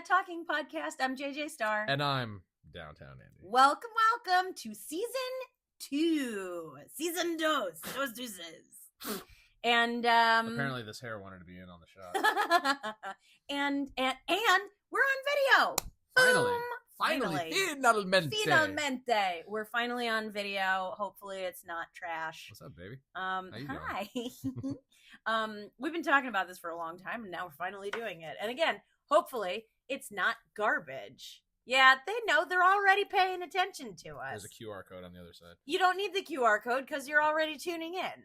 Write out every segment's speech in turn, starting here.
That Talking Podcast. I'm JJ Starr. And I'm Downtown Andy. Welcome to Season 2. Season 2. Dos deuces. And apparently this hair wanted to be in on the shot. and we're on video. Finally. Finalmente. We're finally on video. Hopefully it's not trash. What's up, baby? How you hi. We've been talking about this for a long time, and now we're finally doing it. And again, hopefully it's not garbage. Yeah, they know, they're already paying attention to us. There's a QR code on the other side. You don't need the QR code because you're already tuning in.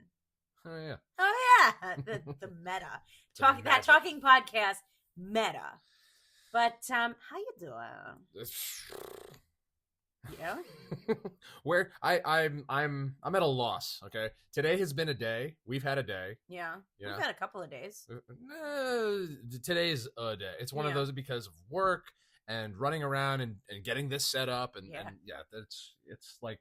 Oh, yeah. Oh, yeah. The meta. That Talking Podcast meta. But, how you doing? Yeah. Where I'm at a loss. Okay, today has been a day. We've had a day. Yeah. We've had a couple of days. Today's a day. It's one of those because of work and running around and getting this set up and it's like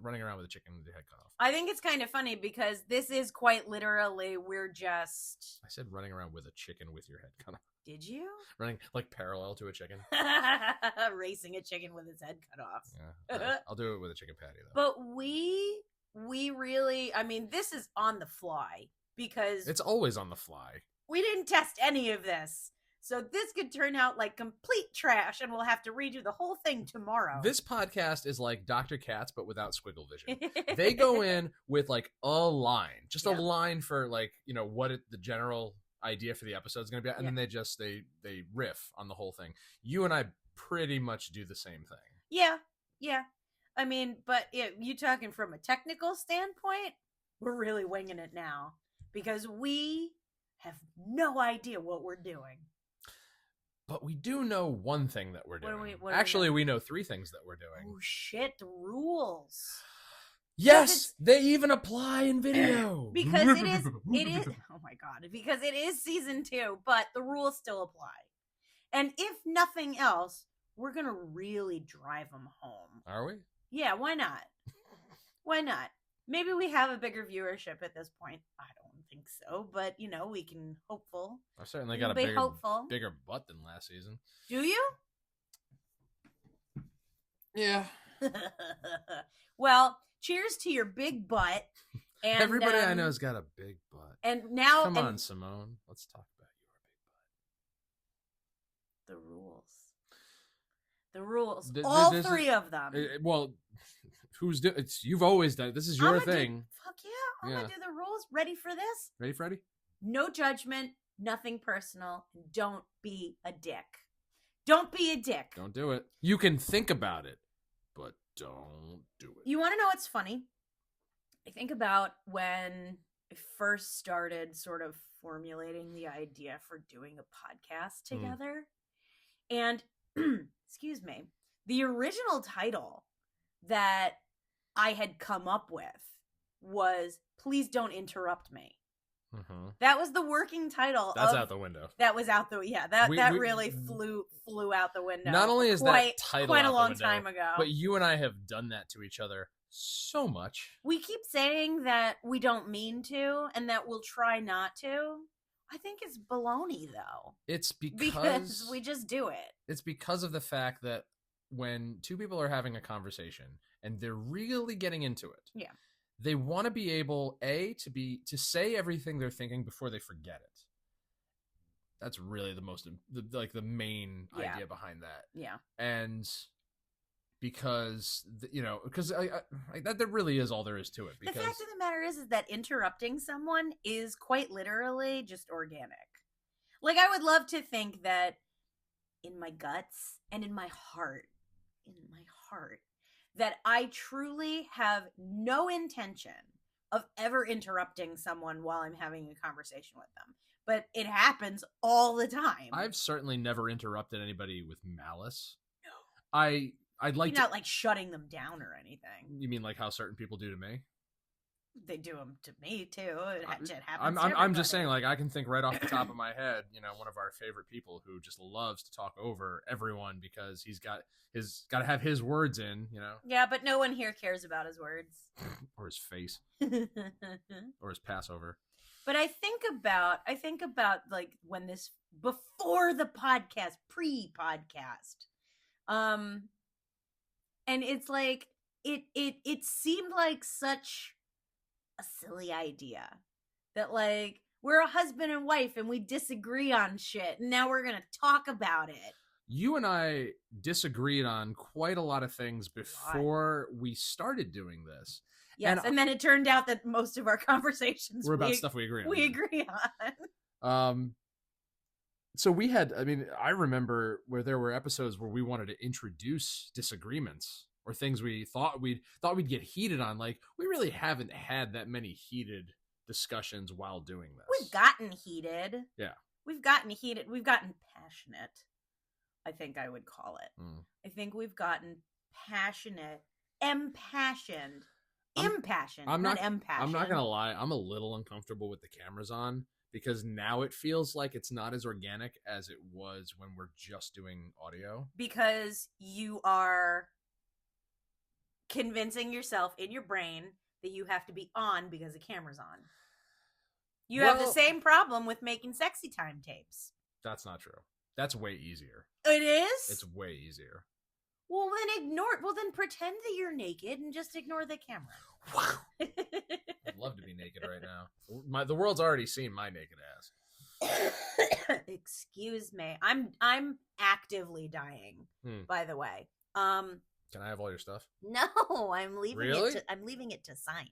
running around with a chicken with the head cut off. I think it's kind of funny because this is quite literally I said running around with a chicken with your head cut off. Did you? Running like parallel to a chicken. Racing a chicken with its head cut off. Yeah, I'll do it with a chicken patty though. But we really, I mean, this is on the fly because it's always on the fly. We didn't test any of this. So this could turn out like complete trash and we'll have to redo the whole thing tomorrow. This podcast is like Dr. Katz, but without squiggle vision. They go in with like a line, just a line for like, what the general idea for the episode is going to be, and then they riff on the whole thing. You and I pretty much do the same thing. Yeah. I mean, but you talking from a technical standpoint, we're really winging it now because we have no idea what we're doing. But we do know one thing that we're doing. Actually, we know three things that we're doing. Oh shit, the rules. Yes, they even apply in video. Because it is oh my god, because it is season 2, but the rules still apply. And if nothing else, we're going to really drive them home. Are we? Yeah, why not? Why not? Maybe we have a bigger viewership at this point. I don't think so, but we can hopeful. I certainly got a bigger butt than last season. Do you? Yeah. Well, cheers to your big butt. And everybody I know's got a big butt. And now, come on, Simone. Let's talk about your big butt. The rules. All three of them. Well, you've always done it. This is your thing. Fuck yeah. I'm going to do the rules. Ready for this? Ready, Freddie? No judgment, nothing personal, and don't be a dick. Don't be a dick. Don't do it. You can think about it, but don't do it. You want to know what's funny? I think about when I first started sort of formulating the idea for doing a podcast together. And, excuse me, the original title that I had come up with was Please Don't Interrupt Me. Mm-hmm. That was the working title. That's out the window. That was out the that really flew out the window. Not only is that title quite out a long the window, time ago, but you and I have done that to each other so much. We keep saying that we don't mean to, and that we'll try not to. I think it's baloney, though. It's because we just do it. It's because of the fact that when two people are having a conversation and they're really getting into it, they want to be able to say everything they're thinking before they forget it. That's really the main idea behind that. Yeah. And because that really is all there is to it. Because the fact of the matter is that interrupting someone is quite literally just organic. Like, I would love to think that in my guts and in my heart, that I truly have no intention of ever interrupting someone while I'm having a conversation with them. But it happens all the time. I've certainly never interrupted anybody with malice. No. I'd like You're not like shutting them down or anything. You mean like how certain people do to me? They do them to me too. It happens. I'm just saying, like, I can think right off the top of my head, one of our favorite people who just loves to talk over everyone because he's got to have his words in, Yeah, but no one here cares about his words or his face or his Passover. But I think about like when this before the podcast, pre-podcast. And it's like it seemed like such a silly idea that like we're a husband and wife and we disagree on shit and now we're going to talk about it. You and I disagreed on quite a lot of things before we started doing this. Yes, and then it turned out that most of our conversations were about stuff we agree on. We agree on. So we had, I mean, I remember where there were episodes where we wanted to introduce disagreements or things we thought we'd get heated on. Like, we really haven't had that many heated discussions while doing this. We've gotten heated. Yeah. We've gotten heated. We've gotten passionate, I think I would call it. I think we've gotten passionate, impassioned. Impassioned, not impassioned. I'm not going to lie. I'm a little uncomfortable with the cameras on because now it feels like it's not as organic as it was when we're just doing audio. Because you are convincing yourself in your brain that you have to be on because the camera's on. You have the same problem with making sexy time tapes. That's not true. That's way easier. It is? It's way easier. Well, then pretend that you're naked and just ignore the camera. I'd love to be naked right now. The world's already seen my naked ass. Excuse me. I'm actively dying, by the way. Can I have all your stuff? No, I'm leaving it to science.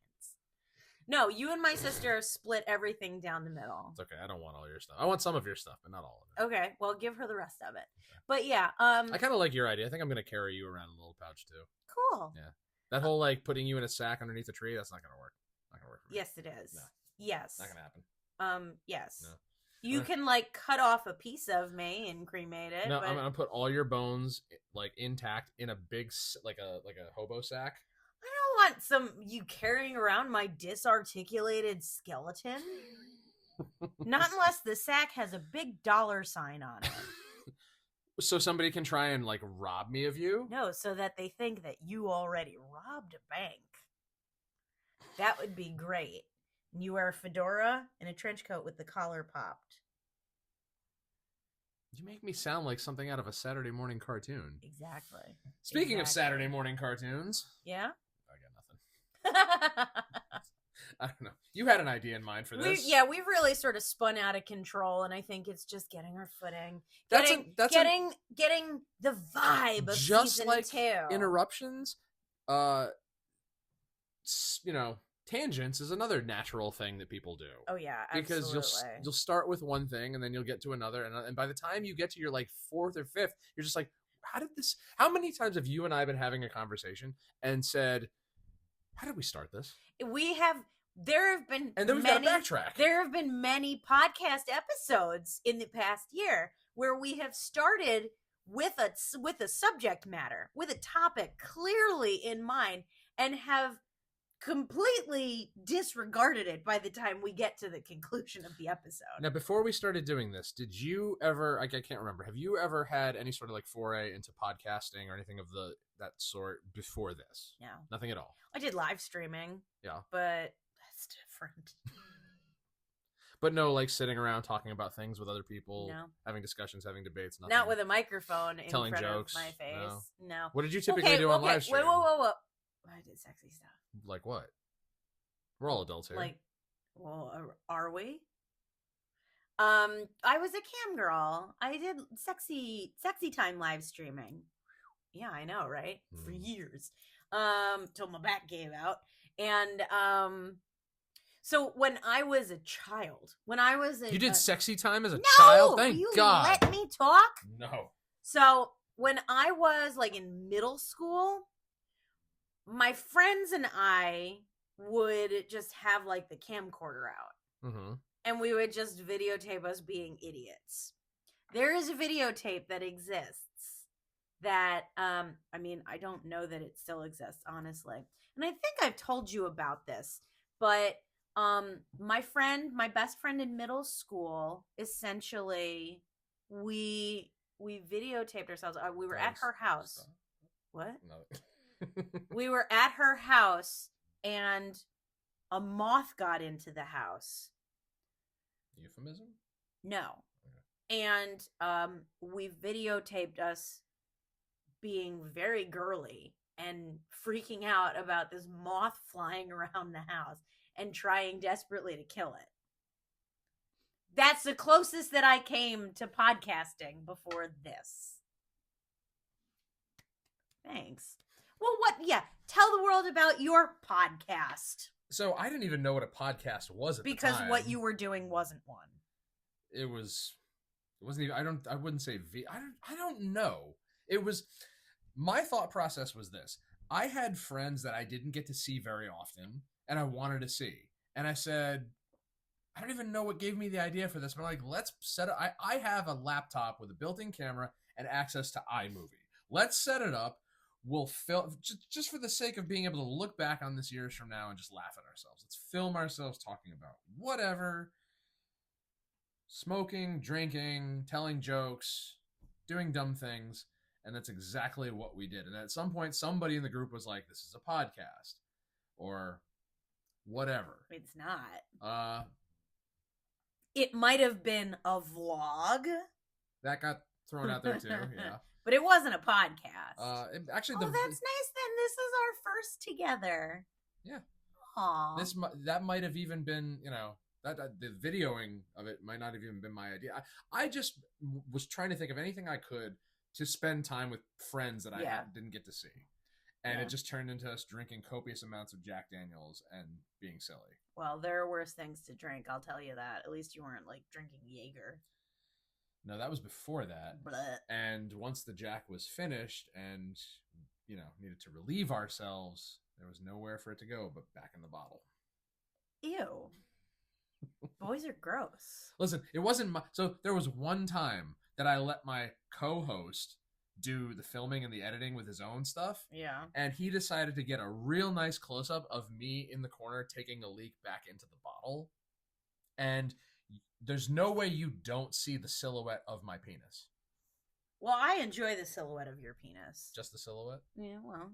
No, you and my sister have split everything down the middle. It's okay. I don't want all your stuff. I want some of your stuff, but not all of it. Okay, well, give her the rest of it. Okay. But yeah, I kind of like your idea. I think I'm going to carry you around in a little pouch too. Cool. Yeah. That whole like putting you in a sack underneath a tree, that's not going to work. Not going to work for me. Yes, it is. No. Yes. Not going to happen. Yes. No. You can like cut off a piece of me and cremate it. No, but... I'm going to put all your bones like intact in a big like a hobo sack. I don't want you carrying around my disarticulated skeleton. Not unless the sack has a big $ sign on it. So somebody can try and like rob me of you? No, so that they think that you already robbed a bank. That would be great. And you wear a fedora and a trench coat with the collar popped. You make me sound like something out of a Saturday morning cartoon. Exactly. Speaking of Saturday morning cartoons. Yeah? I got nothing. I don't know. You had an idea in mind for this. We've really sort of spun out of control, and I think it's just getting our footing. Getting the vibe of just season like 2. Interruptions, tangents is another natural thing that people do. Oh yeah, absolutely. Because you'll start with one thing and then you'll get to another, and by the time you get to your like 4th or 5th, you're just like, how many times have you and I been having a conversation and said, how did we start this? There have been and then we've got to backtrack. There have been many podcast episodes in the past year where we have started with a subject matter, with a topic clearly in mind, and have completely disregarded it by the time we get to the conclusion of the episode. Now, before we started doing this, did you ever, I can't remember, have you ever had any sort of like foray into podcasting or anything of that sort before this? No. Nothing at all? I did live streaming. Yeah. But that's different. But no, like sitting around talking about things with other people, no. Having discussions, having debates, nothing. Not with a microphone in telling front jokes, of my face. No. What did you typically do on live stream? Whoa. I did sexy stuff. Like what? We're all adults here. Like, well, are we? I was a cam girl. I did sexy time live streaming. Yeah, I know, right? For years. Till my back gave out. And so when I was a child, you did sexy time as a child? Thank God. Let me talk? No. So when I was like in middle school, my friends and I would just have like the camcorder out. Mm-hmm. And we would just videotape us being idiots. There is a videotape that exists that, I don't know that it still exists, honestly. And I think I've told you about this, but my best friend in middle school, essentially, we videotaped ourselves. We were at her house. What? No. We were at her house, and a moth got into the house. Euphemism? No. Okay. And we videotaped us being very girly and freaking out about this moth flying around the house and trying desperately to kill it. That's the closest that I came to podcasting before this. Thanks. Well, tell the world about your podcast. So I didn't even know what a podcast was at the time. Because what you were doing wasn't one. It wasn't even, I wouldn't say I don't know. It was, my thought process was this. I had friends that I didn't get to see very often and I wanted to see. And I said, I don't even know what gave me the idea for this, but I'm like, let's set it. I have a laptop with a built-in camera and access to iMovie. Let's set it up. We'll film just for the sake of being able to look back on this years from now and just laugh at ourselves. Let's film ourselves talking about whatever, smoking, drinking, telling jokes, doing dumb things. And that's exactly what we did. And at some point, somebody in the group was like, this is a podcast or whatever. It's not. It might have been a vlog. That got thrown out there too, yeah. But it wasn't a podcast. Actually, that's nice then. This is our first together. Yeah. Aww. That might have even been, that the videoing of it might not have even been my idea. I just was trying to think of anything I could to spend time with friends that I didn't get to see. And it just turned into us drinking copious amounts of Jack Daniels and being silly. Well, there are worse things to drink, I'll tell you that. At least you weren't, drinking Jaeger. No, that was before that. Blech. And once the Jack was finished and, needed to relieve ourselves, there was nowhere for it to go but back in the bottle. Ew. Boys are gross. Listen, it wasn't so there was one time that I let my co-host do the filming and the editing with his own stuff. Yeah. And he decided to get a real nice close-up of me in the corner taking a leak back into the bottle. And there's no way you don't see the silhouette of my penis. Well, I enjoy the silhouette of your penis. Just the silhouette? Yeah, well,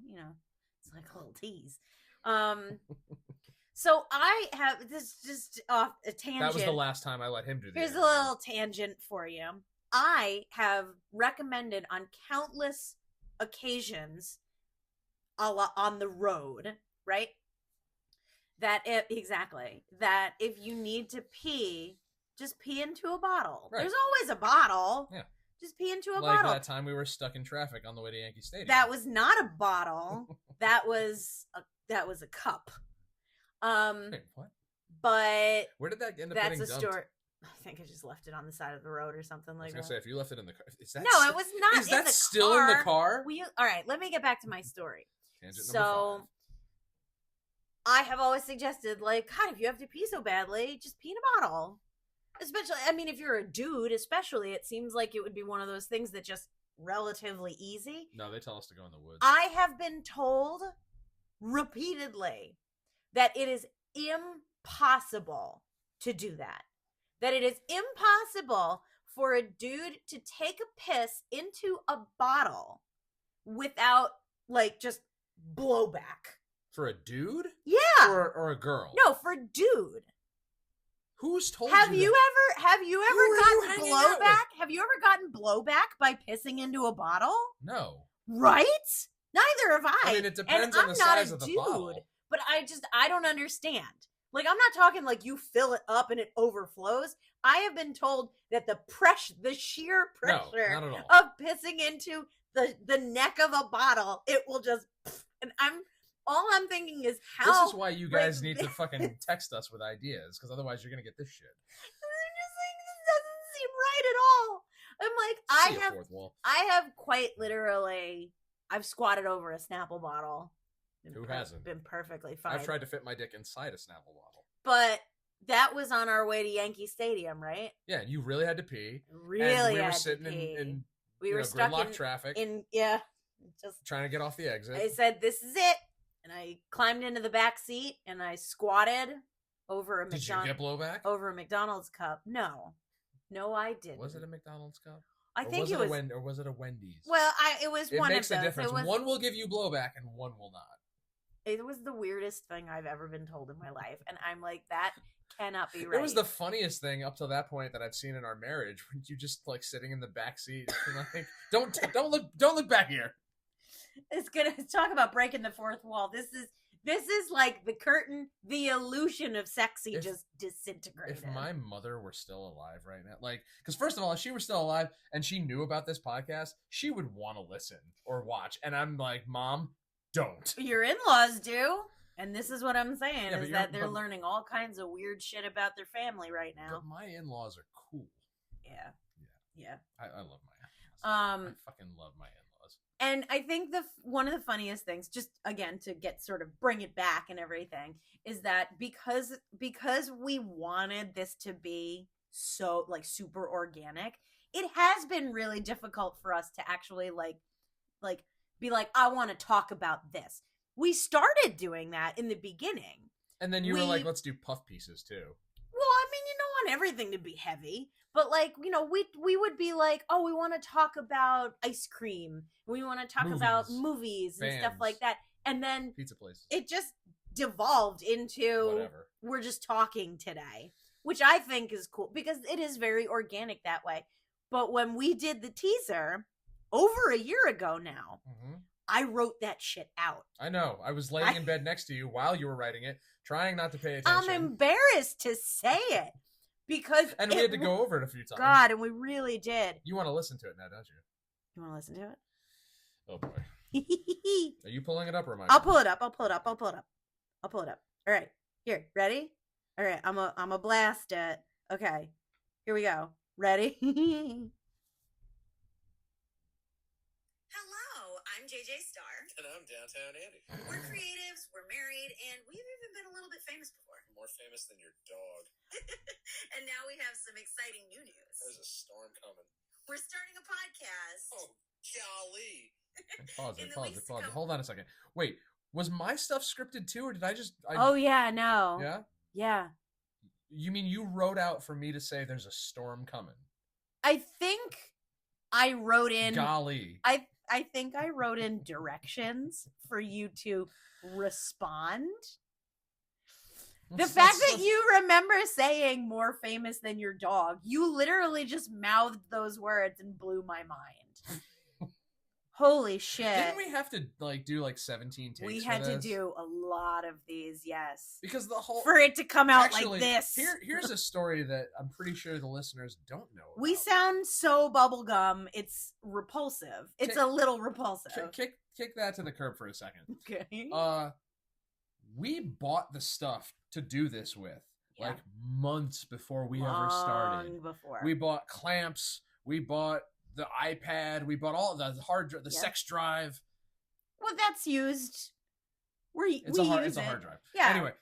it's like a little tease. So I have this just off a tangent. That was the last time I let him do that. Here's a little tangent for you. I have recommended on countless occasions on the road, right? That if you need to pee, just pee into a bottle. Right. There's always a bottle. Yeah. Just pee into a bottle. Like that time we were stuck in traffic on the way to Yankee Stadium. That was not a bottle. that was a cup. Wait, what? But where did that end up getting dumped? That's a story. I think I just left it on the side of the road or something like that. I was gonna say, if you left it in the car, is that no, it was not. Is that still in the car? All right, let me get back to my story. Tangent number 5. I have always suggested, God, if you have to pee so badly, just pee in a bottle. Especially, if you're a dude, especially, it seems like it would be one of those things that just relatively easy. No, they tell us to go in the woods. I have been told repeatedly that it is impossible to do that. That it is impossible for a dude to take a piss into a bottle without, just blowback. For a dude? Yeah. Or a girl? No, for a dude. Who's told have you Have you ever gotten blowback? Have you ever gotten blowback by pissing into a bottle? No. Right? Neither have I. It depends on the size of the bottle. But I don't understand. I'm not talking you fill it up and it overflows. I have been told that the sheer pressure of pissing into the neck of a bottle, it will just, and all I'm thinking is how. This is why you guys need to fucking text us with ideas, because otherwise you're gonna get this shit. I'm just this doesn't seem right at all. I'm I have quite literally, I've squatted over a Snapple bottle. Who hasn't? Been perfectly fine. I've tried to fit my dick inside a Snapple bottle. But that was on our way to Yankee Stadium, right? Yeah, you really had to pee. Really, and we were sitting in we were stuck in traffic. Just trying to get off the exit. I said, "This is it," and I climbed into the back seat and I squatted over a Did you get blowback? Over a McDonald's cup. No, I didn't. Was it a McDonald's cup? I think it was. Or was it a Wendy's? Well, it was one of those. It makes a difference. One will give you blowback and one will not. It was the weirdest thing I've ever been told in my life. And I'm like, that cannot be right. It was the funniest thing up to that point that I've seen in our marriage. When you just like sitting in the back seat, like, don't look back here. It's gonna talk about breaking the fourth wall. This is like the curtain, the illusion of sexy just disintegrated. If my mother were still alive right now, like, because first of all, if she were still alive and she knew about this podcast, she would want to listen or watch. And I'm like, Mom, don't. Your in-laws do. And this is what I'm saying, is that they're learning all kinds of weird shit about their family right now. But my in-laws are cool. Yeah. I love my in-laws. I fucking love my in-laws. And I think one of the funniest things, just again to get sort of bring it back and everything, is that because we wanted this to be so like super organic, it has been really difficult for us to actually like be like, I want to talk about this. We started doing that in the beginning. And then you were like, let's do puff pieces too. Well, I mean, you don't want everything to be heavy. But, like, you know, we would be like, oh, we want to talk about ice cream. We want to talk about movies and stuff like that. And then pizza places. It just devolved into whatever. We're just talking today, which I think is cool because it is very organic that way. But when we did the teaser over a year ago now, I wrote that shit out. I know. I was laying in bed next to you while you were writing it, trying not to pay attention. I'm embarrassed to say it. And we had to go over it a few times. God, and we really did. You want to listen to it now, don't you? You want to listen to it? Oh, boy. Are you pulling it up or am I? I'll pull it up. All right. Here. Ready? All right. I'm a blast it. Okay. Here we go. Ready? Hello, I'm JJ Starr. And I'm Downtown Andy. We're creatives, we're married, and we've even been a little bit famous before. More famous than your dog. And now we have some exciting new news. There's a storm coming. We're starting a podcast. Oh, golly. Pause it. Hold on a second. Wait, was my stuff scripted too, or did I just... Oh, yeah, no. Yeah? Yeah. You mean you wrote out for me to say there's a storm coming? I think I wrote in... Golly. I think I wrote in directions for you to respond. The fact that you remember saying more famous than your dog, you literally just mouthed those words and blew my mind. Holy shit. Didn't we have to do 17 takes? We had to do a lot of these, yes. Because the whole... For it to come out like this. Here's a story that I'm pretty sure the listeners don't know about. We sound so bubblegum, it's repulsive. It's a little repulsive. Kick that to the curb for a second. Okay. We bought the stuff to do this with months before we ever started. Before. We bought clamps. We bought the iPad. We bought all the hard drive, the sex drive. Well, that's used. It's a hard drive. Yeah. Anyway,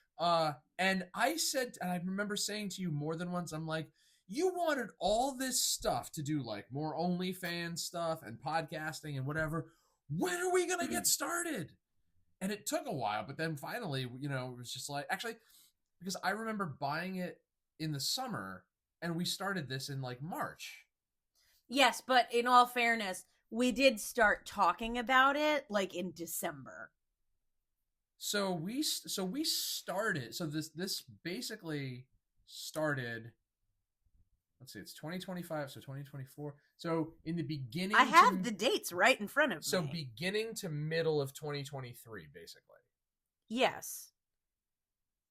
and I said, and I remember saying to you more than once, I'm like, you wanted all this stuff to do more OnlyFans stuff and podcasting and whatever. When are we gonna get started? And it took a while, but then finally, it was just actually, because I remember buying it in the summer, and we started this in March. Yes, but in all fairness, we did start talking about it in December. So we started. So this basically started. Let's see, it's 2025, so 2024. So in the beginning... I have the dates right in front of me. So beginning to middle of 2023, basically. Yes.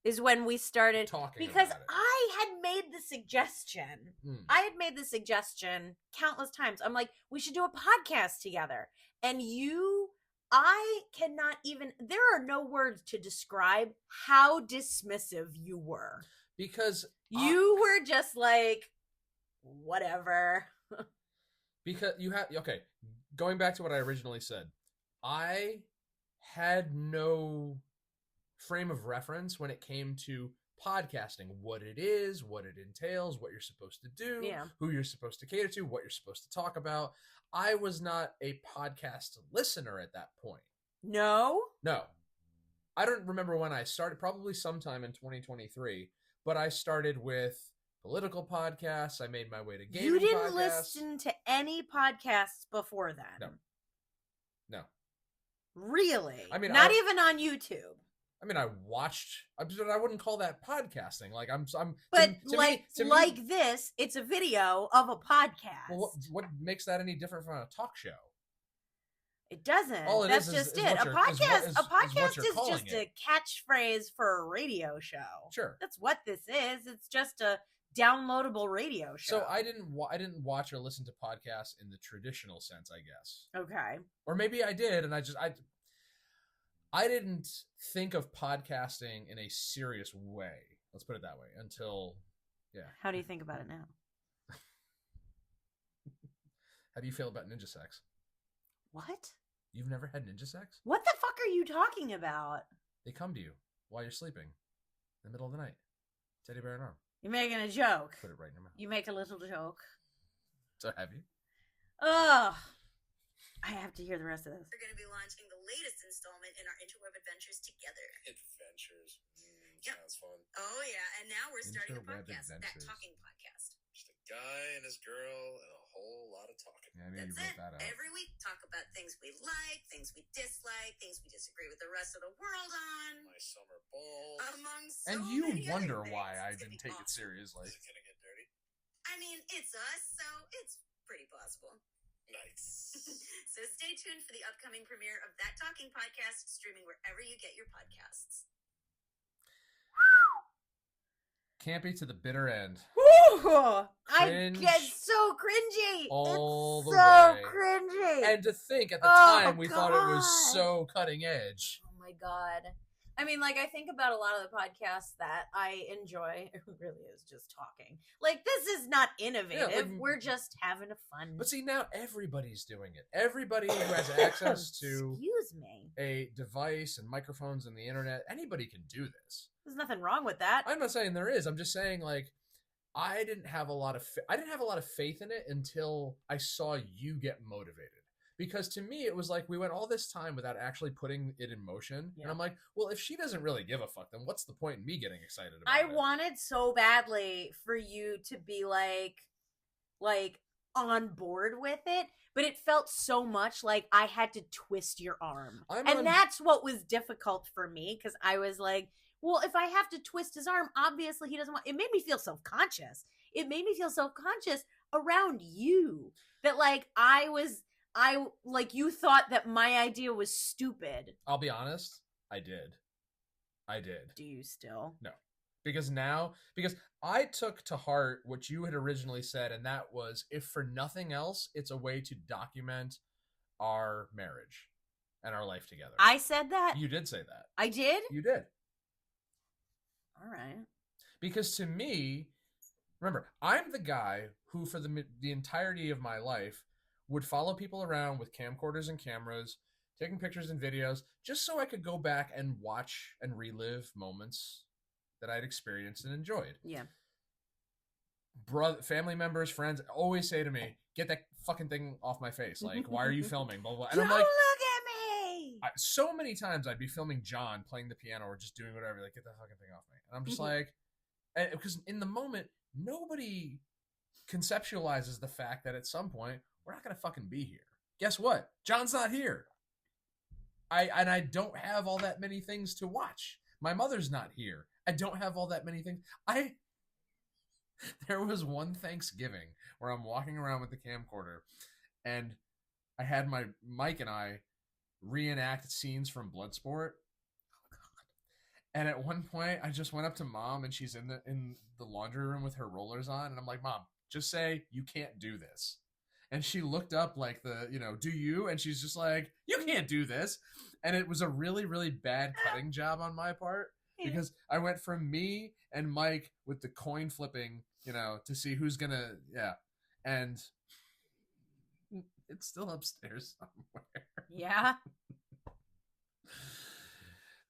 Is when we started... Talking because about it. I had made the suggestion. I had made the suggestion countless times. I'm like, we should do a podcast together. And I cannot even... There are no words to describe how dismissive you were. Because... You were just like... Whatever. Because you have... Okay, going back to what I originally said. I had no frame of reference when it came to podcasting. What it is, what it entails, what you're supposed to do, who you're supposed to cater to, what you're supposed to talk about. I was not a podcast listener at that point. No? No. I don't remember when I started. Probably sometime in 2023. But I started with... political podcasts. I made my way to gaming podcasts. You didn't listen to any podcasts before then? No. Really? I mean, not even on YouTube. I mean, I wouldn't call that podcasting. Like But to me, this, it's a video of a podcast. Well, what makes that any different from a talk show? It doesn't. All it That's is just is it. what A you're- podcast. is A what podcast you're is calling just a it. catchphrase for a radio show. Sure. That's what this is. It's just a downloadable radio show. So I didn't watch or listen to podcasts in the traditional sense, I guess. Okay. Or maybe I did, and I didn't think of podcasting in a serious way. Let's put it that way. Until, yeah. How do you think about it now? How do you feel about ninja sex? What? You've never had ninja sex? What the fuck are you talking about? They come to you while you're sleeping in the middle of the night. Teddy bear and arm. You're making a joke. Put it right in your mouth. You make a little joke. So have you? Ugh. I have to hear the rest of this. We're going to be launching the latest installment in our interweb adventures together. Adventures. Yep. Sounds fun. Oh, yeah. And now we're starting a Interweb podcast, adventures. that talking podcast. Just a guy and his girl and a whole lot of talking. Yeah, I knew you That's wrote it. that out. Every week, talk about things we like, things we dislike, things we disagree with the rest of the world on. My summer balls. Among so And you many wonder other why things. I It's gonna didn't be take it awesome. seriously. Is it gonna get dirty? I mean, it's us, so it's pretty possible. Nice. So stay tuned for the upcoming premiere of That Talking Podcast, streaming wherever you get your podcasts. Campy to the bitter end. Woo! I Cringe get so cringy. all it's the so way. cringy. And to think at the Oh, time we thought it was God. so cutting edge. Oh my God. I mean, like, I think about a lot of the podcasts that I enjoy. It really is just talking. Like, this is not innovative. like- We're just having a fun. But see, now everybody's doing it. Everybody who has access to Excuse me. a device and microphones and the internet, anybody can do this. There's nothing wrong with that. I'm not saying there is. I'm just saying, like, I didn't have a lot of faith in it until I saw you get motivated. Because to me, it was like we went all this time without actually putting it in motion. Yeah. And I'm like, well, if she doesn't really give a fuck, then what's the point in me getting excited about I it? wanted so badly for you to be like on board with it, but it felt so much like I had to twist your arm. And that's what was difficult for me, because I was like, well, if I have to twist his arm, obviously he doesn't want. It made me feel self-conscious. It made me feel self-conscious around you, that like you thought that my idea was stupid. I'll be honest, I did. Do you still? No. Because I took to heart what you had originally said, and that was, if for nothing else, it's a way to document our marriage and our life together. I said that? You did say that. I did? You did. All right. Because to me, remember, I'm the guy who, for the entirety of my life, would follow people around with camcorders and cameras, taking pictures and videos, just so I could go back and watch and relive moments that I'd experienced and enjoyed. Yeah. Family members, friends always say to me, "Get that fucking thing off my face! Like, why are you filming?" Blah blah. blah. And I'm Don't like, look at me. so many times I'd be filming John playing the piano or just doing whatever. Like, get that fucking thing off me. And I'm just like, because in the moment, nobody conceptualizes the fact that at some point we're not gonna fucking be here. Guess what? John's not here. I don't have all that many things to watch. My mother's not here. I don't have all that many things. There was one Thanksgiving where I'm walking around with the camcorder, and I had my Mike and I reenact scenes from Bloodsport. Oh God! And at one point, I just went up to Mom, and she's in the laundry room with her rollers on, and I'm like, "Mom, just say you can't do this." And she looked up like do you? And she's just like, "You can't do this." And it was a really, really bad cutting job on my part, because I went from me and Mike with the coin flipping, to see who's gonna, and it's still upstairs somewhere. Yeah.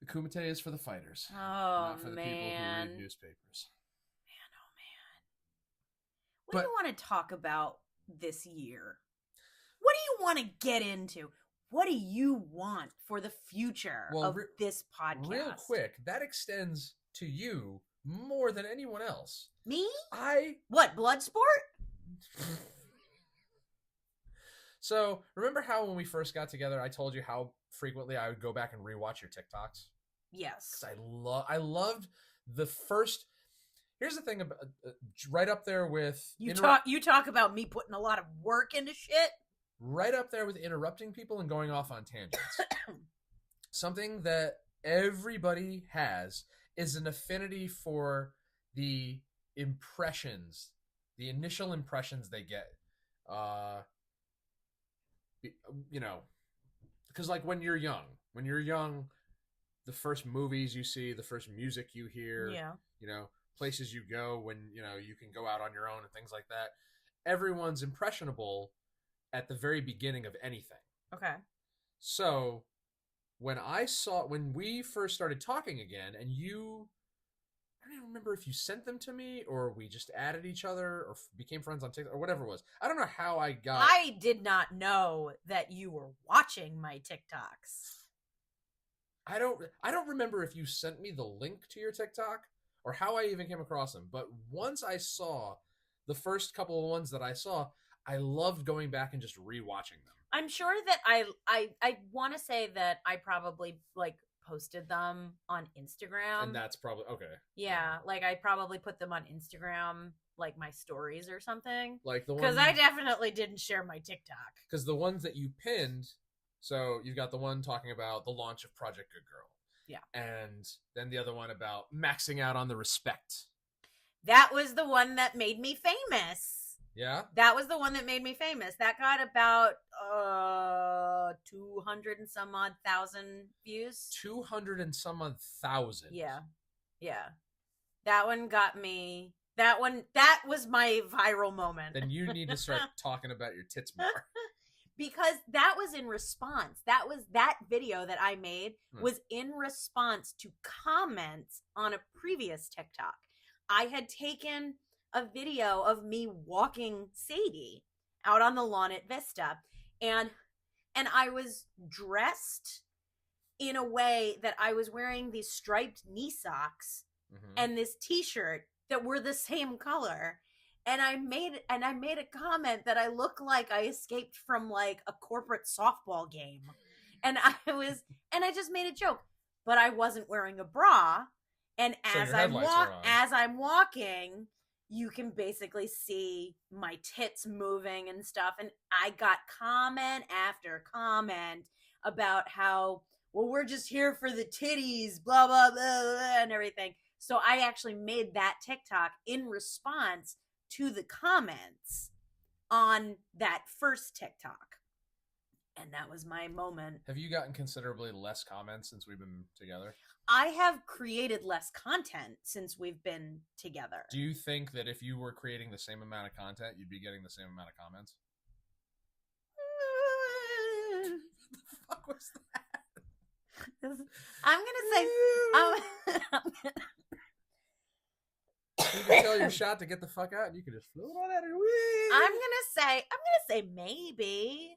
The kumite is for the fighters, Oh, not for the people who man. read newspapers. What do you want to talk about this year? What do you want to get into? What do you want for the future of this podcast? Real quick, that extends to you more than anyone else. Me? What, Bloodsport? So, remember how when we first got together, I told you how frequently I would go back and rewatch your TikToks? Yes. Because I loved the first. Here's the thing about right up there with you talk about me putting a lot of work into shit. Right up there with interrupting people and going off on tangents. Something that everybody has is an affinity for the impressions, the initial impressions they get. You know, because like when you're young, the first movies you see, the first music you hear, you know, places you go when, you know, you can go out on your own and things like that. Everyone's impressionable at the very beginning of anything. Okay. So when we first started talking again, and I don't even remember if you sent them to me or we just added each other or became friends on TikTok or whatever it was. I don't know how I did not know that you were watching my TikToks. I don't remember if you sent me the link to your TikTok or how I even came across them. But once I saw the first couple of ones that I saw, I loved going back and just rewatching them. I'm sure that I want to say that I probably like posted them on Instagram. And that's probably okay. Yeah, like I probably put them on Instagram, like my stories or something. Like the one, because I definitely didn't share my TikTok. Because the ones that you pinned, so you've got the one talking about the launch of Project Good Girl. Yeah. And then the other one about maxing out on the respect. That was the one that made me famous. Yeah? That was the one that made me famous. That got about 200 and some odd thousand views. 200 and some odd thousand. Yeah. Yeah. That one got me. That was my viral moment. Then you need to start talking about your tits more. Because that was in response. That video that I made was in response to comments on a previous TikTok. I had taken a video of me walking Sadie out on the lawn at Vista, and I was dressed in a way that I was wearing these striped knee socks and this t-shirt that were the same color. And I made a comment that I look like I escaped from like a corporate softball game. And I just made a joke, but I wasn't wearing a bra. And as I'm walking, you can basically see my tits moving and stuff. And I got comment after comment about how, well, we're just here for the titties, blah, blah, blah, blah, and everything. So I actually made that TikTok in response to the comments on that first TikTok. And that was my moment. Have you gotten considerably less comments since we've been together? I have created less content since we've been together. Do you think that if you were creating the same amount of content, you'd be getting the same amount of comments? What the fuck was that? I'm going to say... You can tell your shot to get the fuck out and you can just float on that. I'm gonna say maybe.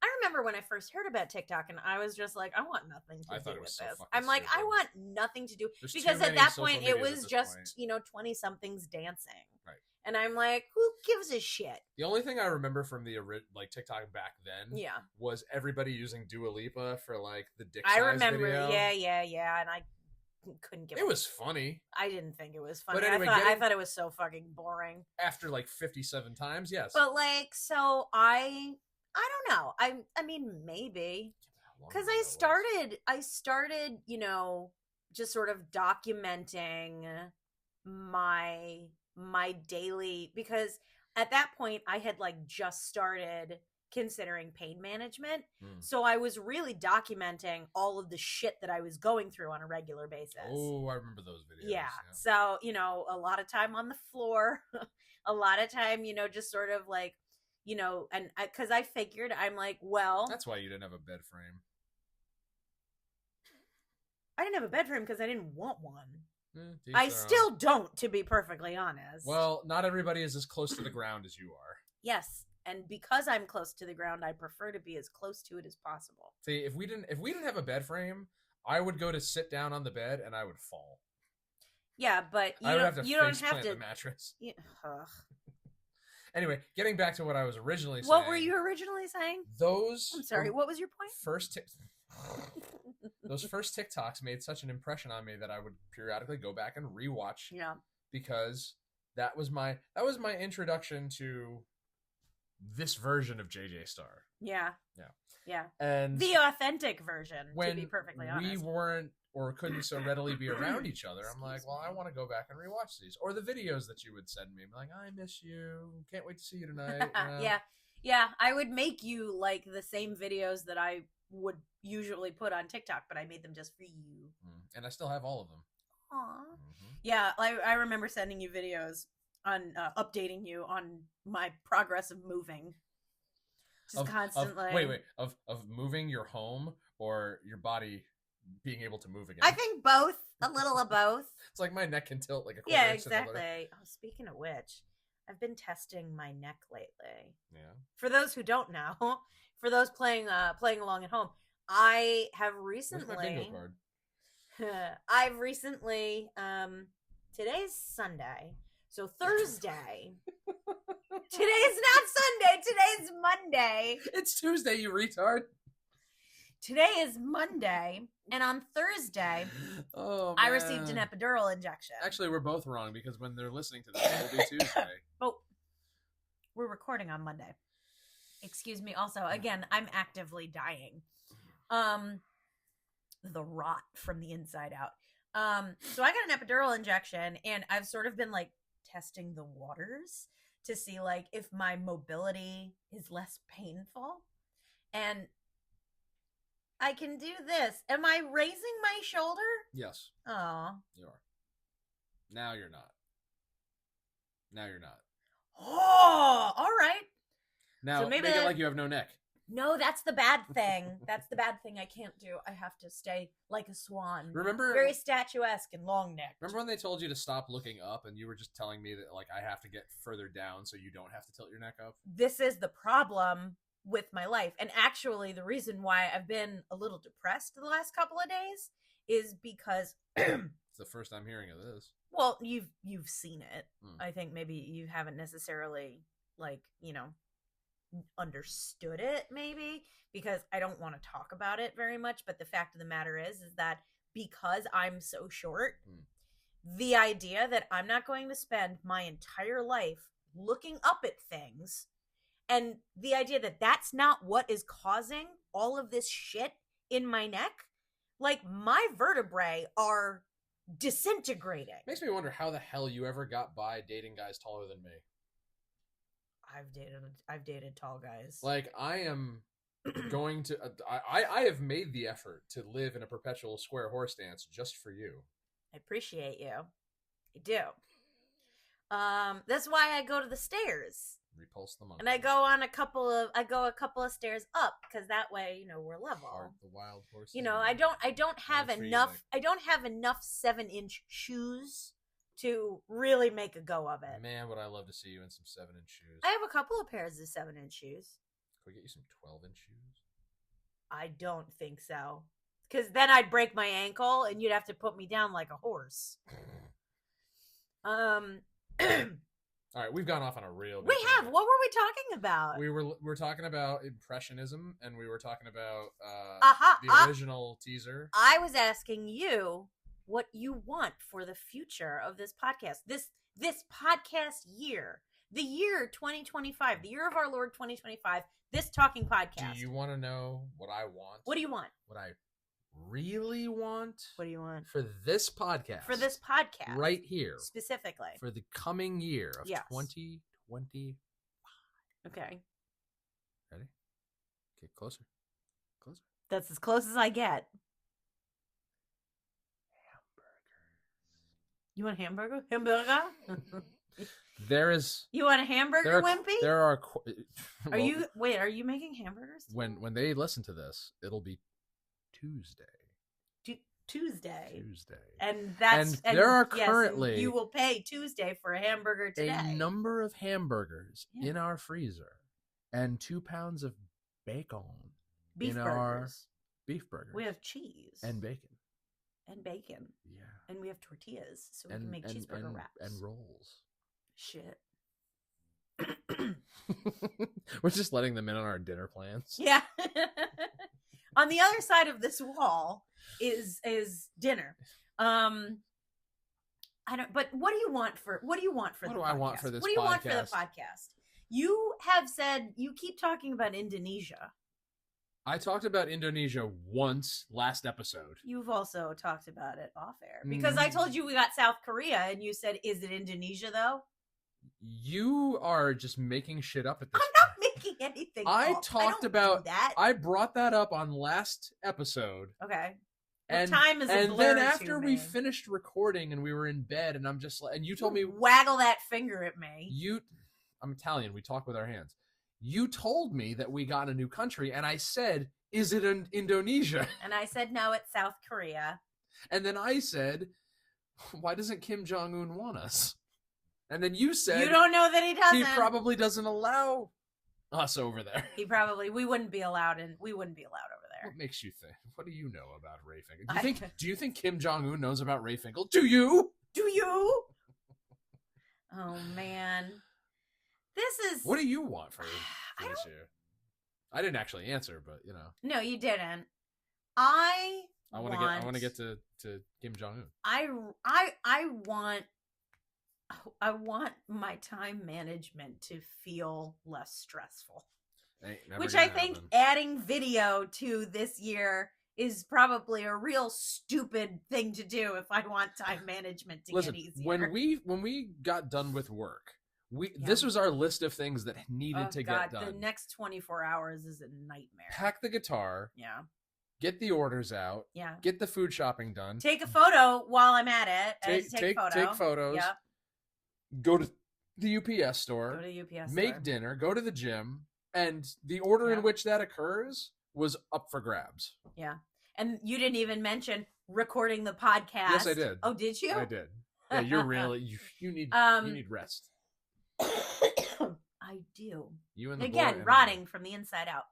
I remember when I first heard about TikTok and I was just like, I want nothing to do with this. I'm like, I want nothing to do because at that point it was just, 20 somethings dancing. Right. And I'm like, who gives a shit? The only thing I remember from the TikTok back then was everybody using Dua Lipa for like the dick size video. Yeah, and I couldn't give it was funny. I didn't think it was funny. But anyway, I thought it was so fucking boring. After like 57 times, yes. But like, so I don't know. I mean, maybe because I started, just sort of documenting my daily, because at that point I had like just started considering pain management. So I was really documenting all of the shit that I was going through on a regular basis. Oh, I remember those videos. Yeah. So, a lot of time on the floor, a lot of time, just sort of like, and because I figured, I'm like, well. That's why you didn't have a bed frame. I didn't have a bed frame because I didn't want one. I still don't, to be perfectly honest. Well, not everybody is as close to the ground as you are. Yes. And because I'm close to the ground, I prefer to be as close to it as possible. See, if we didn't have a bed frame, I would go to sit down on the bed and I would fall. Yeah, but you don't have to the mattress. Yeah, Anyway, getting back to what I was originally saying. What were you originally saying? I'm sorry, what was your point? Those first TikToks made such an impression on me that I would periodically go back and rewatch. Yeah. Because that was my introduction to this version of JJ Star. Yeah. Yeah. Yeah. And the authentic version, when to be perfectly honest. we weren't or couldn't so readily be around each other, I'm like, well, I want to go back and rewatch these. Or the videos that you would send me. I'm like, I miss you. Can't wait to see you tonight. Yeah. Yeah. I would make you like the same videos that I would usually put on TikTok, but I made them just for you. And I still have all of them. Aww. Yeah, I remember sending you videos on updating you on my progress of moving. Just constantly. Of moving your home or your body being able to move again? I think both. A little of both. It's like my neck can tilt like a quarter. Yeah, exactly. Oh, speaking of which, I've been testing my neck lately. Yeah. For those who don't know, for those playing along at home, I have recently. Where's my bingo card? I've recently. Today's Sunday, so Thursday. Today's not Sunday. Today's Monday. It's Tuesday, you retard. Today is Monday, and on Thursday, I received an epidural injection. Actually, we're both wrong because when they're listening to this, it'll be Tuesday. Oh, we're recording on Monday. Excuse me. Also, again, I'm actively dying. The rot from the inside out. So I got an epidural injection, and I've sort of been like testing the waters to see like if my mobility is less painful. And I can do this. Am I raising my shoulder? Yes. Oh. You are. Now you're not. Oh, all right. Now so maybe make it like you have no neck. No, that's the bad thing. That's the bad thing I can't do. I have to stay like a swan. Remember? Very statuesque and long necked. Remember when they told you to stop looking up and you were just telling me that like I have to get further down so you don't have to tilt your neck up? This is the problem with my life. And actually the reason why I've been a little depressed the last couple of days is because it's the first I'm hearing of this. Well, you've seen it. I think maybe you haven't necessarily like, understood it maybe because I don't want to talk about it very much, but the fact of the matter is that because I'm so short, the idea that I'm not going to spend my entire life looking up at things, and the idea that that's not what is causing all of this shit in my neck, like my vertebrae are disintegrating. Makes me wonder how the hell you ever got by dating guys taller than me. I've dated tall guys. Like I am going to I have made the effort to live in a perpetual square horse dance just for you. I appreciate you. I do. That's why I go to the stairs. Repulse the monkey. And I go a couple of stairs up because that way, we're level. Heart the wild horse. I don't have enough 7-inch shoes to really make a go of it. Man, would I love to see you in some 7-inch shoes. I have a couple of pairs of 7-inch shoes. Can we get you some 12-inch shoes? I don't think so. Because then I'd break my ankle and you'd have to put me down like a horse. All right, we've gone off on a real big have. What were we talking about? We were talking about Impressionism, and we were talking about the original teaser. I was asking you what you want for the future of this podcast. This podcast year. The year 2025. The year of our Lord 2025. This talking podcast. Do you want to know what I want? What do you want? What I really want? What do you want? For this podcast. For this podcast. Right here. Specifically. For the coming year of 2025. Okay. Ready? Okay, closer. Closer. That's as close as I get. You want a hamburger? Hamburger? You want a hamburger, Wimpy? There are. Are you making hamburgers? When they listen to this, it'll be Tuesday. Tuesday. And there are currently and you will pay Tuesday for a hamburger today. A number of hamburgers in our freezer and 2 pounds of bacon beef in burgers. our beef burgers. We have cheese and bacon. Yeah. And we have tortillas, so we can make cheeseburger wraps and rolls. Shit. We're just letting them in on our dinner plans. Yeah. On the other side of this wall is dinner. I don't. But what do you want for the podcast? I want for this? What do you want for the podcast? You have said you keep talking about Indonesia. I talked about Indonesia once last episode. You've also talked about it off air because I told you we got South Korea, and you said, "Is it Indonesia though?" You are just making shit up at this. I'm not making anything. I talked about that. I brought that up on last episode. Okay. And time is a blur then after to we me. finished recording and we were in bed, and I'm just like, and you told me waggle that finger at me. I'm Italian. We talk with our hands. You told me that we got a new country, and I said, "Is it in Indonesia?" And I said, "No, it's South Korea." And then I said, "Why doesn't Kim Jong-un want us?" And then you said, "You don't know that he doesn't. He probably doesn't allow us over there. We wouldn't be allowed over there." What makes you think? What do you know about Ray Finkel? Do you think Kim Jong-un knows about Ray Finkel? Do you? Oh man. This is What do you want for this year? I didn't actually answer, but you know. No, you didn't. I want to get to Kim Jong-un. I want my time management to feel less stressful. Which I think adding video to this year is probably a real stupid thing to do if I want time management to get easier. When we got done with work, this was our list of things that needed to get done. The next 24 hours is a nightmare. Pack the guitar. Yeah. Get the orders out. Yeah. Get the food shopping done. Take a photo while I'm at it. Take photos. Yep. Go to the UPS store. Make dinner. Go to the gym. And the order in which that occurs was up for grabs. Yeah. And you didn't even mention recording the podcast. Yes, I did. Oh, did you? I did. Yeah, you're really you need rest. I do. You and the again, boy rotting from the inside out.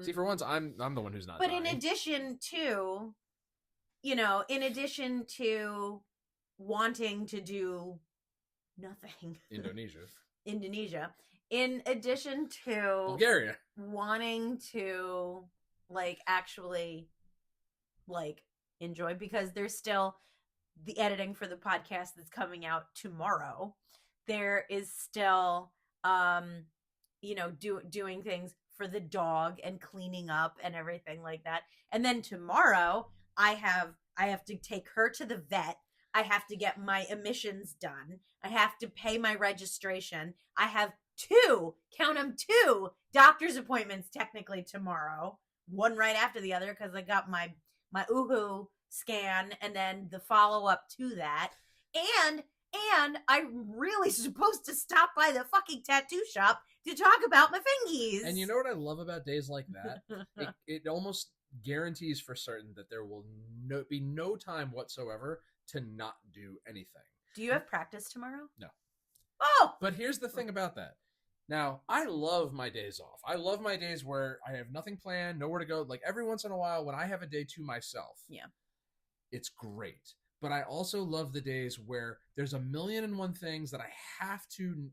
See, for once, I'm the one who's not. But dying. in addition to wanting to do nothing, Indonesia. In addition to Bulgaria, wanting to actually enjoy, because there's still the editing for the podcast that's coming out tomorrow. There is still doing things for the dog and cleaning up and everything like that. And then tomorrow I have to take her to the vet. I have to get my emissions done. I have to pay my registration. I have two doctor's appointments technically tomorrow, one right after the other, because I got my Uhu scan and then the follow-up to that, and I'm really supposed to stop by the fucking tattoo shop to talk about my fingies. And you know what I love about days like that? it almost guarantees for certain that there will be no time whatsoever to not do anything. Do you have practice tomorrow? No. Oh! But here's the thing about that. Now, I love my days off. I love my days where I have nothing planned, nowhere to go. Like every once in a while when I have a day to myself. Yeah. It's great. But I also love the days where there's 1,000,001 things that I have to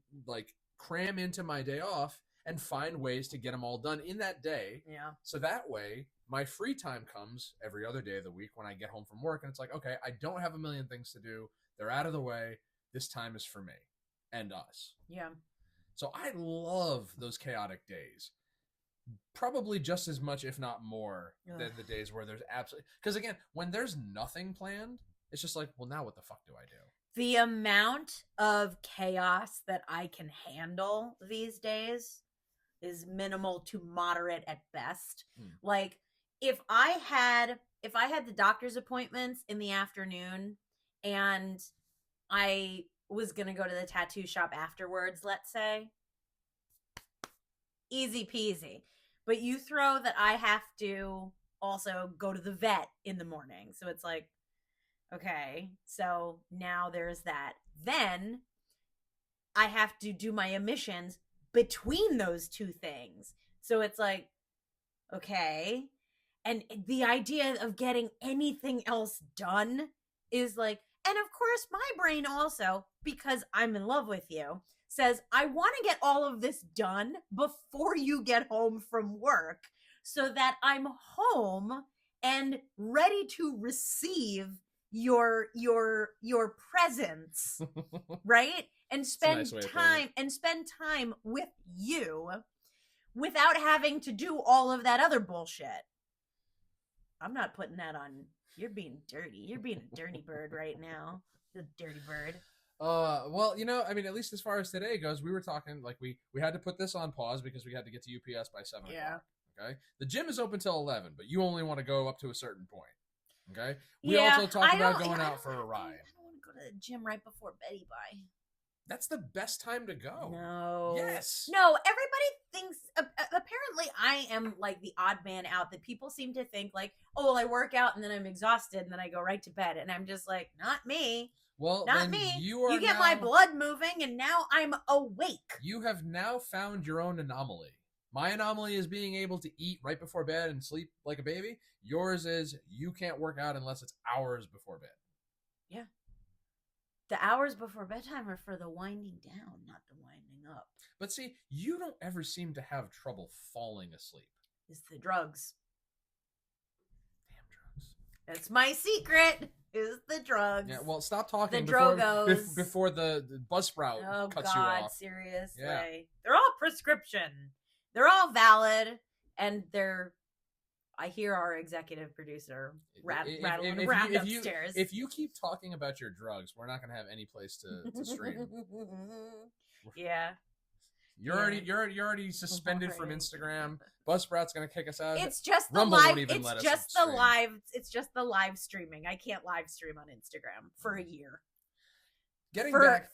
cram into my day off and find ways to get them all done in that day. Yeah. So that way, my free time comes every other day of the week when I get home from work and it's like, okay, I don't have 1,000,000 things to do. They're out of the way. This time is for me and us. Yeah. So I love those chaotic days. Probably just as much, if not more, than the days where there's absolutely... Because again, when there's nothing planned, it's just like, well, now what the fuck do I do? The amount of chaos that I can handle these days is minimal to moderate at best. Like, if I had the doctor's appointments in the afternoon and I was going to go to the tattoo shop afterwards, let's say, easy peasy. But you throw that I have to also go to the vet in the morning. So it's like, okay, so now there's that. Then I have to do my emissions between those two things. So it's like, okay. And the idea of getting anything else done is like, and of course my brain also, because I'm in love with you, says, I want to get all of this done before you get home from work so that I'm home and ready to receive your presence, right? And spend time with you without having to do all of that other bullshit. I'm not putting that on. You're being dirty. You're being a dirty bird right now. The dirty bird. Well, I mean, at least as far as today goes, we were talking like we had to put this on pause because we had to get to UPS by 7 o'clock. Okay, the gym is open till 11, but you only want to go up to a certain point. Okay, we also talked about going out for a ride. I don't want to go to the gym right before Betty Bye. That's the best time to go. No. Yes. No, everybody thinks, apparently I am like the odd man out, that people seem to think like, oh, well, I work out and then I'm exhausted and then I go right to bed. And I'm just like, not me. Well, not then me. You get my blood moving and now I'm awake. You have now found your own anomaly. My anomaly is being able to eat right before bed and sleep like a baby. Yours is you can't work out unless it's hours before bed. Yeah. The hours before bedtime are for the winding down, not the winding up. But see, you don't ever seem to have trouble falling asleep. It's the drugs. Damn drugs. That's my secret, is the drugs. Yeah, well, stop talking before the Buzzsprout cuts you off. Oh, God, seriously. Yeah. They're all prescription. They're all valid, and I hear our executive producer rattling around upstairs. If you keep talking about your drugs, we're not going to have any place to stream. Yeah. You're already suspended from Instagram. Buzzsprout's going to kick us out. It's just the Rumble live. Won't even let us stream. It's just the live streaming. I can't live stream on Instagram for a year.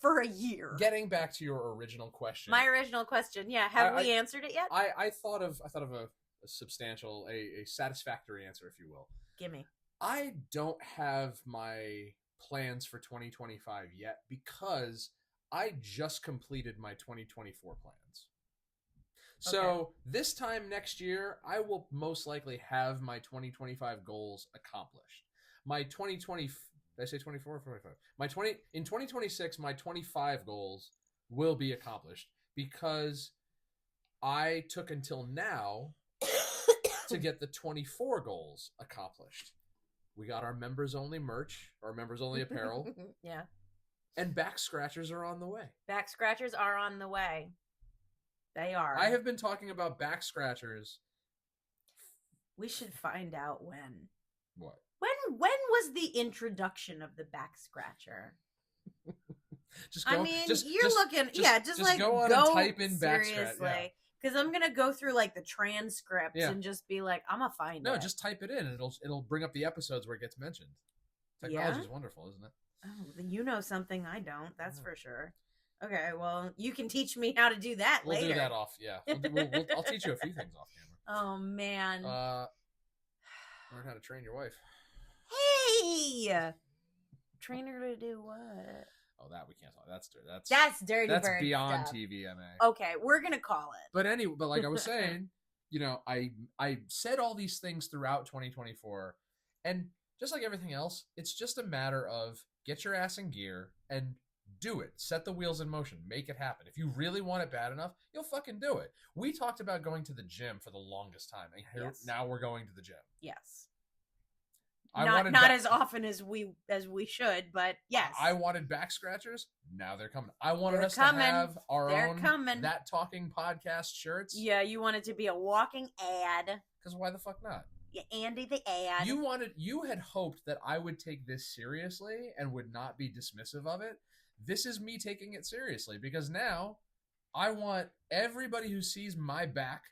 For a year. Getting back to your original question. My original question. Yeah. Have we answered it yet? I thought of a substantial, a satisfactory answer, if you will. Gimme. I don't have my plans for 2025 yet because I just completed my 2024 plans. So this time next year, I will most likely have my 2025 goals accomplished. My 2020, did I say 24 or 25? In 2026, my 25 goals will be accomplished because I took until now to get the 24 goals accomplished. We got our members only merch, our members only apparel. Yeah. And back scratchers are on the way. Back scratchers are on the way. They are. I have been talking about back scratchers. We should find out when. What? When was the introduction of the back scratcher? Just go, just like go on and type in back scratch. Yeah. Because I'm gonna go through like the transcripts and just be like, I'm gonna find it. No, just type it in. And it'll bring up the episodes where it gets mentioned. Technology is wonderful, isn't it? Oh, then you know something I don't. That's for sure. Okay, well, you can teach me how to do that later. We'll do that off. Yeah, I'll teach you a few things off camera. Oh man. Learn how to train your wife. Hey, train her to do what? Oh, that we can't talk. That's dirty. That's bird beyond stuff. TVMA. Okay, we're gonna call it. But anyway, like I was saying, I said all these things throughout 2024, and just like everything else, it's just a matter of get your ass in gear and do it. Set the wheels in motion. Make it happen. If you really want it bad enough, you'll fucking do it. We talked about going to the gym for the longest time, and now we're going to the gym. Yes. Not as often as we should, but yes. I wanted back scratchers. Now they're coming. I wanted us to have our own That Talking Podcast shirts. Yeah, you want it to be a walking ad. Because why the fuck not? Yeah, Andy the ad. You had hoped that I would take this seriously and would not be dismissive of it. This is me taking it seriously because now I want everybody who sees my back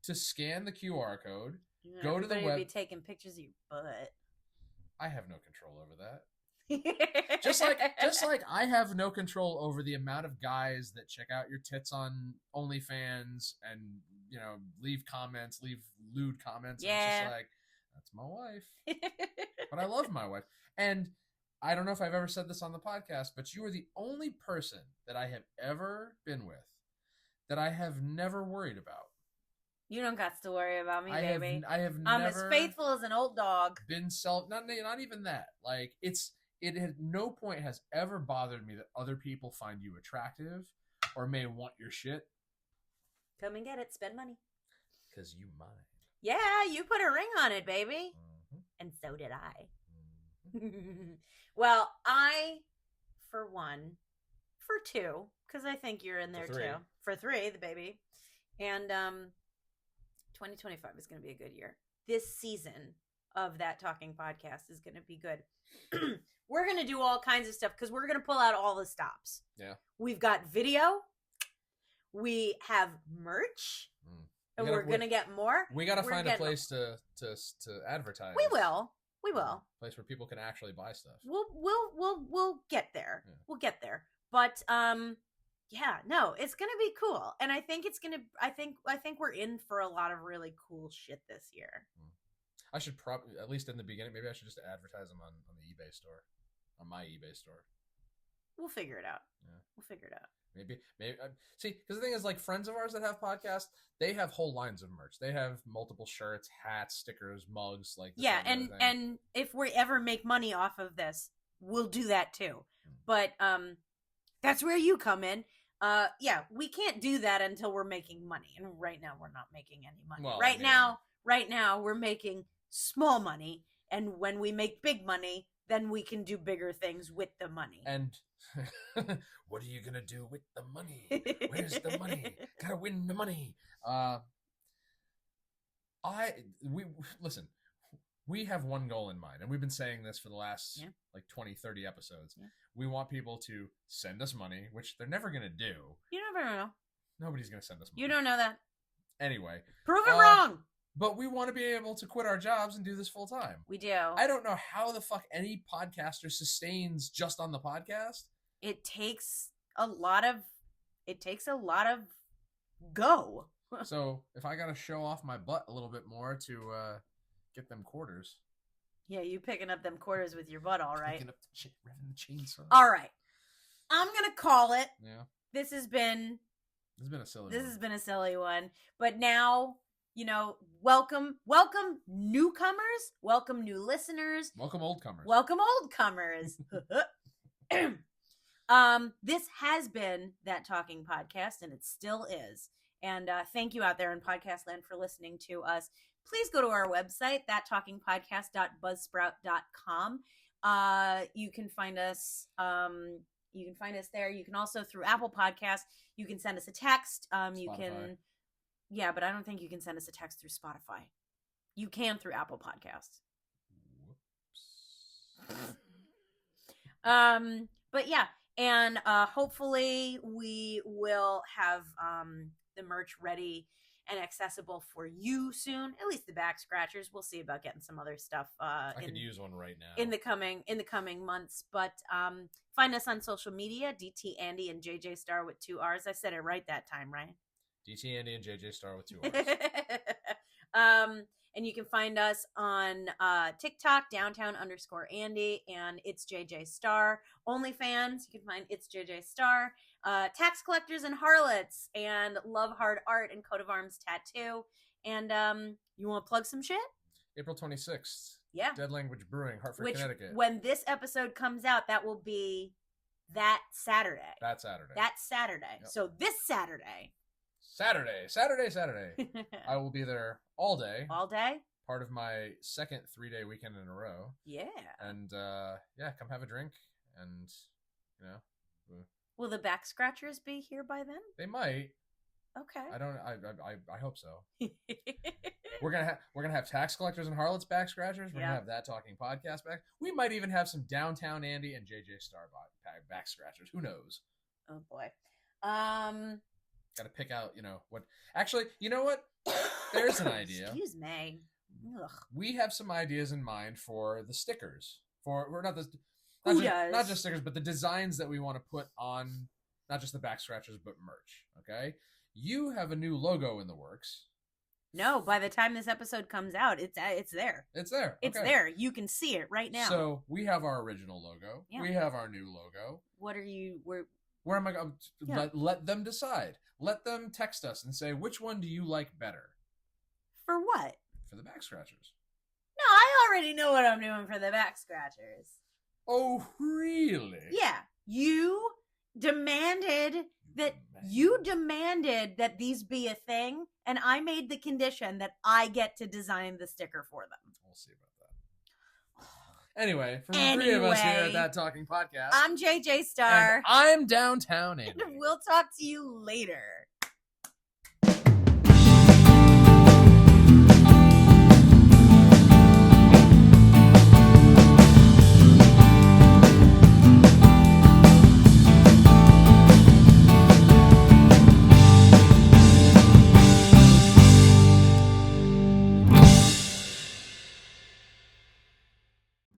to scan the QR code, go to the web. Be taking pictures of your butt. I have no control over that. just like I have no control over the amount of guys that check out your tits on OnlyFans and leave lewd comments. Yeah. And it's just like, that's my wife. But I love my wife. And I don't know if I've ever said this on the podcast, but you are the only person that I have ever been with that I have never worried about. You don't got to worry about me, baby. I'm as faithful as an old dog. Been not even that. Like it at no point has ever bothered me that other people find you attractive or may want your shit. Come and get it. Spend money. Because you mine. Yeah, you put a ring on it, baby. Mm-hmm. And so did I. Mm-hmm. Well, I, for one, for two, because I think you're in there For three. too. For three, the baby. And 2025 is going to be a good year. This season of That Talking Podcast is going to be good. We're going to do all kinds of stuff because we're going to pull out all the stops. Yeah. We've got video. We have merch. And we're going to get more. We got to find a place to advertise. We will. We will. A place where people can actually buy stuff. We'll get there. Yeah. We'll get there. But yeah, no, it's gonna be cool, and I think it's gonna. I think we're in for a lot of really cool shit this year. I should probably, at least in the beginning, maybe I should just advertise them on the eBay store, on my eBay store. We'll figure it out. Yeah. We'll figure it out. Maybe. See, because the thing is, like, friends of ours that have podcasts, they have whole lines of merch. They have multiple shirts, hats, stickers, mugs, like yeah, and if we ever make money off of this, we'll do that too. But that's where you come in. Yeah, we can't do that until we're making money, and right now we're not making any money. Well, right now we're making small money, and when we make big money, then we can do bigger things with the money. And what are you gonna do with the money? Where's the money? Gotta win the money. Listen. We have one goal in mind, and we've been saying this for the last 20, 30 episodes. Yeah. We want people to send us money, which they're never going to do. You never know. Nobody's going to send us money. You don't know that. Anyway. Prove it wrong! But we want to be able to quit our jobs and do this full time. We do. I don't know how the fuck any podcaster sustains just on the podcast. It takes a lot of go. So if I got to show off my butt a little bit more to get them quarters. Yeah, you picking up them quarters with your butt, all right. Picking up revving the chainsaw. All right. I'm going to call it. Yeah. This has been a silly one. This has been a silly one. But now, welcome newcomers, welcome new listeners. Welcome old comers. Welcome old comers. This has been That Talking Podcast, and it still is. And thank you out there in podcast land for listening to us. Please go to our website, thattalkingpodcast.buzzsprout.com. You can find us. You can find us there. You can also through Apple Podcasts. You can send us a text. You can, but I don't think you can send us a text through Spotify. You can through Apple Podcasts. Whoops. But yeah, and hopefully we will have the merch ready and accessible for you soon. At least the back scratchers. We'll see about getting some other stuff. I could use one right now in the coming months. But find us on social media: DT Andy and JJ Star with 2 R's. I said it right that time, right? DT Andy and JJ Star with 2 R's. And you can find us on TikTok, downtown_Andy, and it's JJ Star. OnlyFans, you can find it's JJ Star. Tax Collectors and Harlots, and Love Hard Art and Coat of Arms Tattoo. And you want to plug some shit? April 26th. Yeah. Dead Language Brewing, Hartford, Connecticut. When this episode comes out, that will be that Saturday. That Saturday. Yep. So this Saturday. Saturday. I will be there all day. All day? Part of my second 3-day weekend in a row. Yeah. And come have a drink and Will the back scratchers be here by then? They might. Okay. I hope so. We're gonna have Tax Collectors and Harlots back scratchers. We're gonna have That Talking Podcast back. We might even have some Downtown Andy and JJ Star back scratchers. Who knows? Oh boy. Got to pick out, what. Actually, you know what? There's an idea. Excuse me. Ugh. We have some ideas in mind for the stickers. Not just stickers, but the designs that we want to put on not just the back scratchers, but merch. Okay? You have a new logo in the works. No, by the time this episode comes out, it's there. It's there. Okay. It's there. You can see it right now. So we have our original logo. Yeah. We have our new logo. Where am I going? Let them decide. Let them text us and say, which one do you like better? For what? For the back scratchers. No, I already know what I'm doing for the back scratchers. Oh, really? Yeah. You demanded that you demanded that these be a thing, and I made the condition that I get to design the sticker for them. We'll see about that. Anyway, from the three of us here at That Talking Podcast, I'm JJ Star. And I'm Downtown Andy. We'll talk to you later.